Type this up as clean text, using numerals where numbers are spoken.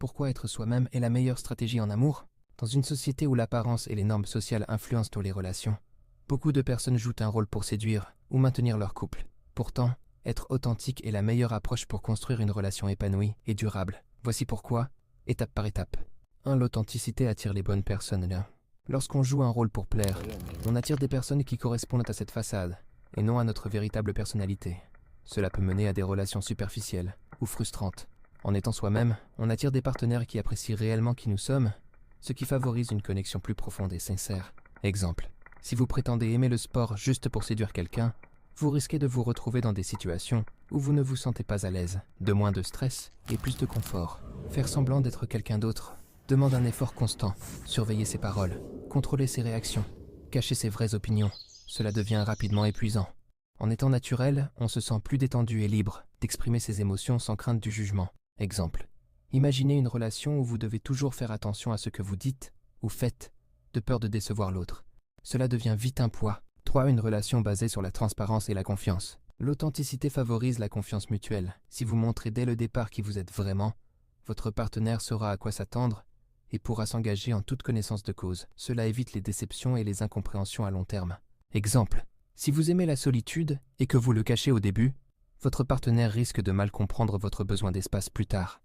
pourquoi être soi-même est la meilleure stratégie en amour. Dans une société où l'apparence et les normes sociales influencent tous les relations, beaucoup de personnes jouent un rôle pour séduire ou maintenir leur couple. Pourtant, être authentique est la meilleure approche pour construire une relation épanouie et durable. Voici pourquoi, étape par étape. 1. L'authenticité attire les bonnes personnes. Lorsqu'on joue un rôle pour plaire, on attire des personnes qui correspondent à cette façade, et non à notre véritable personnalité. Cela peut mener à des relations superficielles ou frustrantes. En étant soi-même, on attire des partenaires qui apprécient réellement qui nous sommes, ce qui favorise une connexion plus profonde et sincère. Exemple, si vous prétendez aimer le sport juste pour séduire quelqu'un, vous risquez de vous retrouver dans des situations où vous ne vous sentez pas à l'aise, de moins de stress et plus de confort. Faire semblant d'être quelqu'un d'autre demande un effort constant, surveiller ses paroles, contrôler ses réactions, cacher ses vraies opinions. Cela devient rapidement épuisant. En étant naturel, on se sent plus détendu et libre d'exprimer ses émotions sans crainte du jugement. Exemple, imaginez une relation où vous devez toujours faire attention à ce que vous dites ou faites, de peur de décevoir l'autre. Cela devient vite un poids. 3. Une relation basée sur la transparence et la confiance. L'authenticité favorise la confiance mutuelle. Si vous montrez dès le départ qui vous êtes vraiment, votre partenaire saura à quoi s'attendre et pourra s'engager en toute connaissance de cause. Cela évite les déceptions et les incompréhensions à long terme. Exemple, si vous aimez la solitude et que vous le cachez au début, votre partenaire risque de mal comprendre votre besoin d'espace plus tard.